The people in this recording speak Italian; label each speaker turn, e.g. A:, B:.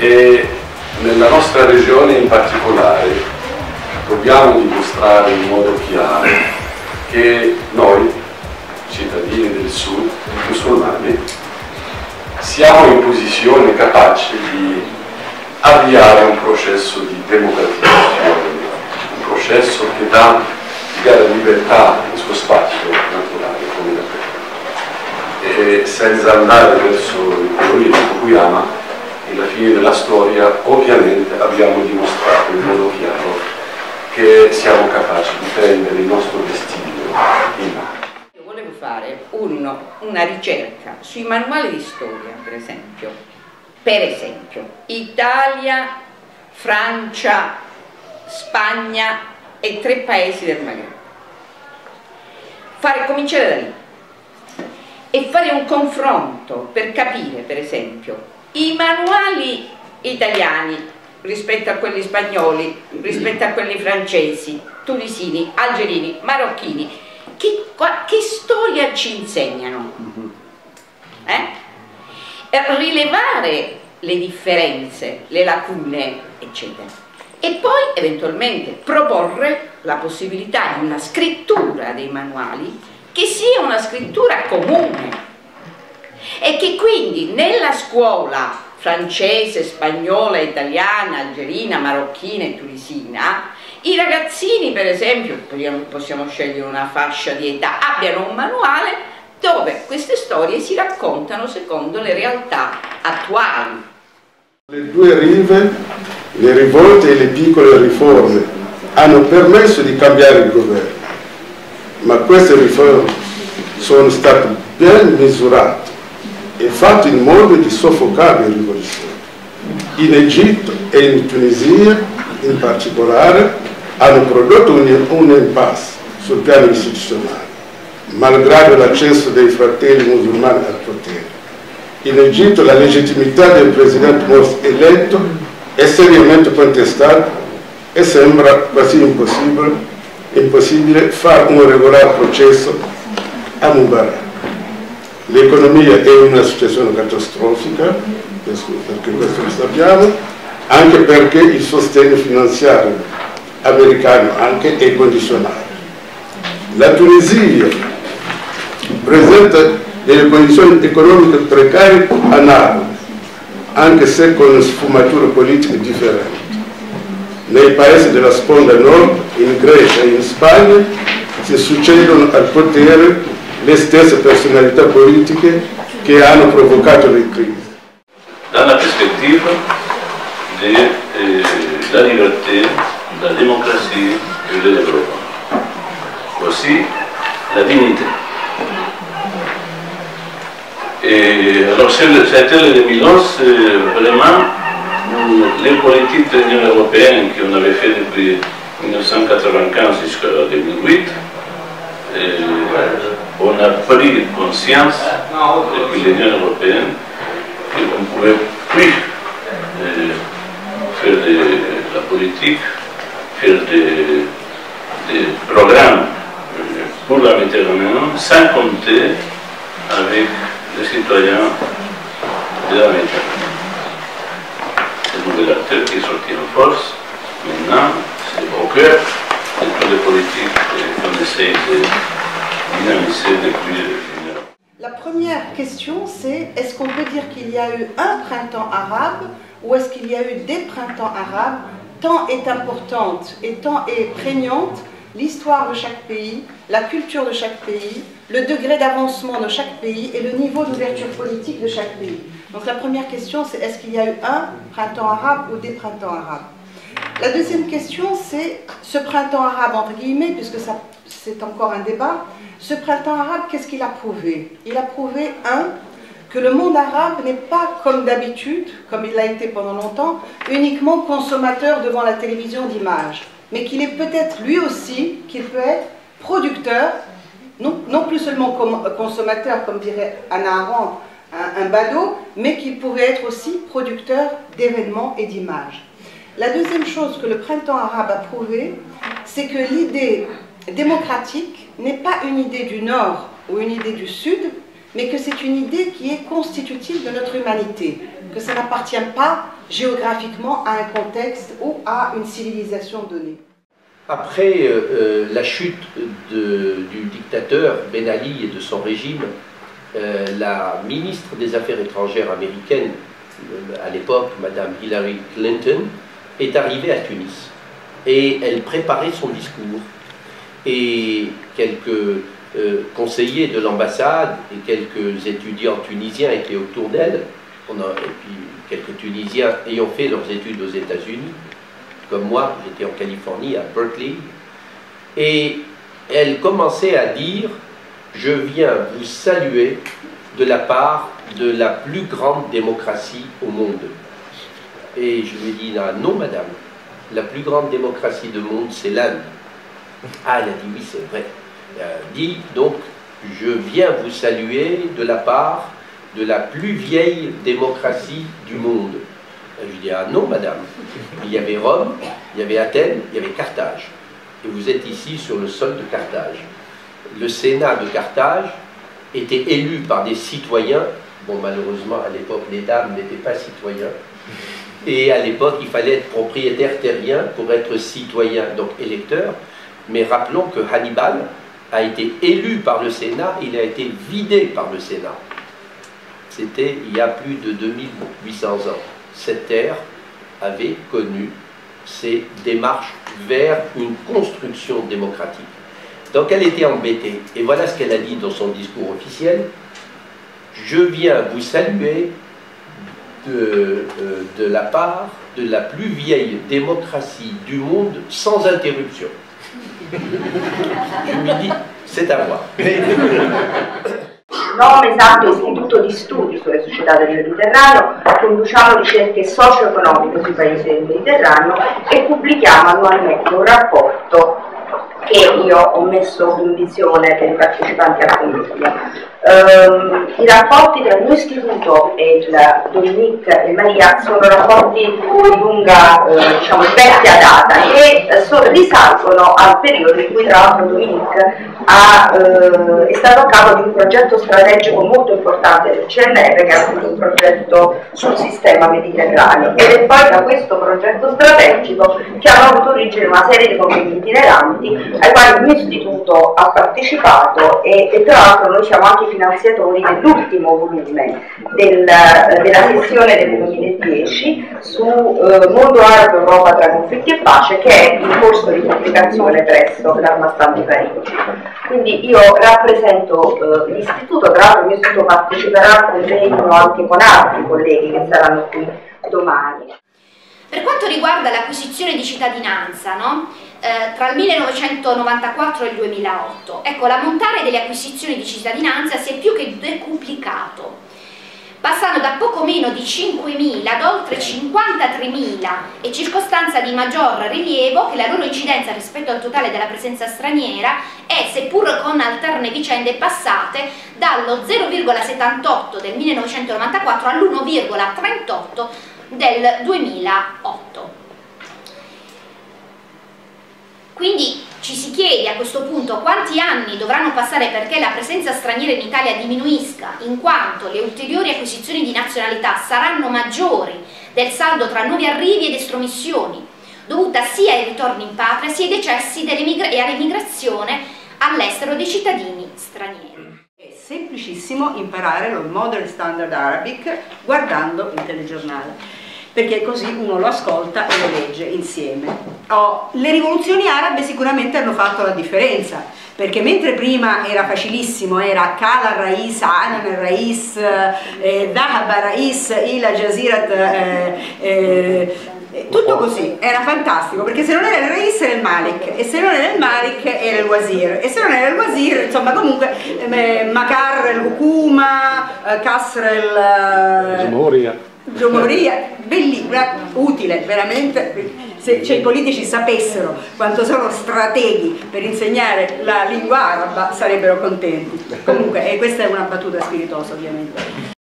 A: e nella nostra regione in particolare dobbiamo dimostrare in modo chiaro che noi, cittadini del sud, musulmani, siamo in posizione capace di avviare un processo di democratizzazione, un processo che dà libertà nel suo spazio naturale come la terra. E senza andare verso il teoria di Fukuyama, alla fine della storia ovviamente abbiamo dimostrato in modo chiaro che siamo capaci di prendere il nostro destino in mano.
B: Io volevo fare una ricerca sui manuali di storia, per esempio Italia, Francia, Spagna e 3 paesi del Maghreb. Cominciare da lì e fare un confronto per capire, per esempio, i manuali italiani rispetto a quelli spagnoli, rispetto a quelli francesi, tunisini, algerini, marocchini, che storia ci insegnano? Rilevare le differenze, le lacune, eccetera. E poi eventualmente proporre la possibilità di una scrittura dei manuali che sia una scrittura comune e che quindi nella scuola francese, spagnola, italiana, algerina, marocchina e tunisina i ragazzini, per esempio, possiamo scegliere una fascia di età, abbiano un manuale dove queste storie si raccontano secondo le realtà attuali.
C: Le due rive, le rivolte e le piccole riforme hanno permesso di cambiare il governo, ma queste riforme sono state ben misurate e fatte in modo di soffocare le rivoluzioni. In Egitto e in Tunisia, in particolare, hanno prodotto un impasse sul piano istituzionale, malgrado l'accesso dei fratelli musulmani al potere. In Egitto la legittimità del presidente Morsi eletto è seriamente contestata e sembra quasi impossibile fare un regolare processo a Mubarak. L'economia è in una situazione catastrofica, perché questo lo sappiamo, anche perché il sostegno finanziario americano anche è condizionato. La Tunisia presenta delle condizioni economiche precarie analoghe, anche se con sfumature politiche differenti. Nei paesi della sponda nord, in Grecia e in Spagna, si succedono al potere le stesse personalità politiche che hanno provocato le crisi.
D: Dalla prospettiva della libertà, la democrazia e le développement. Aussi la dignité. Et alors c'était le 2011, vraiment, les politiques de l'Union européenne qu'on avait fait depuis 1995 jusqu'à 2008, on a pris conscience depuis l'Union européenne qu'on ne pouvait plus faire de la politique, faire des programmes pour la Méditerranée sans compter avec les citoyens de la Méditerranée. Le nouvel acteur qui est sorti en force, maintenant, c'est au cœur de toutes les politiques qu'on essaye de dynamiser depuis l'Union.
E: La première question, c'est est-ce qu'on peut dire qu'il y a eu un printemps arabe ou est-ce qu'il y a eu des printemps arabes? Tant est importante et tant est prégnante l'histoire de chaque pays, la culture de chaque pays, le degré d'avancement de chaque pays et le niveau d'ouverture politique de chaque pays. Donc la première question, c'est est-ce qu'il y a eu un printemps arabe ou des printemps arabes? La deuxième question, c'est ce printemps arabe, entre guillemets, puisque c'est encore un débat, ce printemps arabe, qu'est-ce qu'il a prouvé? Il a prouvé, que le monde arabe n'est pas comme d'habitude, comme il l'a été pendant longtemps, uniquement consommateur devant la télévision d'images, mais qu'il est peut-être lui aussi, qu'il peut être producteur, non plus seulement consommateur, comme dirait Hannah Arendt, un badaud, mais qu'il pourrait être aussi producteur d'événements et d'images. La deuxième chose que le printemps arabe a prouvé, c'est que l'idée démocratique n'est pas une idée du Nord ou une idée du Sud, mais que c'est une idée qui est constitutive de notre humanité, que ça n'appartient pas géographiquement à un contexte ou à une civilisation donnée.
F: Après la chute du dictateur Ben Ali et de son régime, la ministre des Affaires étrangères américaine, à l'époque, Madame Hillary Clinton, est arrivée à Tunis. Et elle préparait son discours. Et quelques conseillers de l'ambassade et quelques étudiants tunisiens étaient autour d'elle, et puis quelques Tunisiens ayant fait leurs études aux États-Unis, comme moi, j'étais en Californie, à Berkeley, et elle commençait à dire « Je viens vous saluer de la part de la plus grande démocratie au monde. » Et je lui ai dit « Non, madame, la plus grande démocratie du monde, c'est l'Inde. » Ah, elle a dit « Oui, c'est vrai. » Elle a dit donc « Je viens vous saluer de la part de la plus vieille démocratie du monde. » Je lui ai dit « Ah non, madame. Il y avait Rome, il y avait Athènes, il y avait Carthage. Et vous êtes ici sur le sol de Carthage. Le Sénat de Carthage était élu par des citoyens. Bon, malheureusement, à l'époque, les dames n'étaient pas citoyens. Et à l'époque, il fallait être propriétaire terrien pour être citoyen, donc électeur. Mais rappelons que Hannibal a été élu par le Sénat, il a été vidé par le Sénat. C'était il y a plus de 2800 ans. Cette terre avait connu ces démarches vers une construction démocratique. Donc elle était embêtée. Et voilà ce qu'elle a dit dans son discours officiel. « Je viens vous saluer de la part de la plus vieille démocratie du monde sans interruption. » Je lui dis, c'est à moi.
G: Nome esatto Istituto di Studi sulle Società del Mediterraneo, conduciamo ricerche socio-economiche sui paesi del Mediterraneo e pubblichiamo annualmente un rapporto che io ho messo in visione per i partecipanti alla commissione. I rapporti tra il mio istituto e il Dominique e Maria sono rapporti di lunga, diciamo, vecchia data che risalgono al periodo in cui tra l'altro Dominique è stato a capo di un progetto strategico molto importante del CNR, che è appunto un progetto sul sistema mediterraneo, ed è poi da questo progetto strategico che hanno avuto origine una serie di convegni itineranti ai quali il mio istituto ha partecipato e tra l'altro noi siamo anche finanziatori dell'ultimo volume della sessione del 2010 su Mondo Arabo, Europa tra conflitti e pace, che è in corso di pubblicazione presso l'Arma Stampa di Parigi. Quindi io rappresento l'istituto, tra l'altro il mio istituto parteciperà al convegno anche con altri colleghi che saranno qui domani.
H: Per quanto riguarda l'acquisizione di cittadinanza, no? Tra il 1994 e il 2008, ecco, l'ammontare delle acquisizioni di cittadinanza si è più che decuplicato, passando da poco meno di 5.000 ad oltre 53.000, e circostanza di maggior rilievo che la loro incidenza rispetto al totale della presenza straniera è, seppur con alterne vicende passate, dallo 0,78 del 1994 all'1,38 del 2008. Quindi ci si chiede a questo punto quanti anni dovranno passare perché la presenza straniera in Italia diminuisca, in quanto le ulteriori acquisizioni di nazionalità saranno maggiori del saldo tra nuovi arrivi ed estromissioni, dovuta sia ai ritorni in patria sia ai decessi e all'emigrazione all'estero dei cittadini stranieri.
E: È semplicissimo imparare lo Modern Standard Arabic guardando il telegiornale, perché così uno lo ascolta e lo legge insieme. Le rivoluzioni arabe sicuramente hanno fatto la differenza, perché mentre prima era facilissimo, era Kala Rais, Anan Rais, Dhahaba Rais, Ila Jazirat, tutto così, era fantastico, perché se non era il Rais era il Malik, e se non era il Malik era il Wazir, e se non era il Wazir, insomma, comunque Makar il-Hukuma, Kasr Giumoria, bellissima, utile, veramente. Se i politici sapessero quanto sono strateghi per insegnare la lingua araba sarebbero contenti. Comunque, questa è una battuta spiritosa, ovviamente.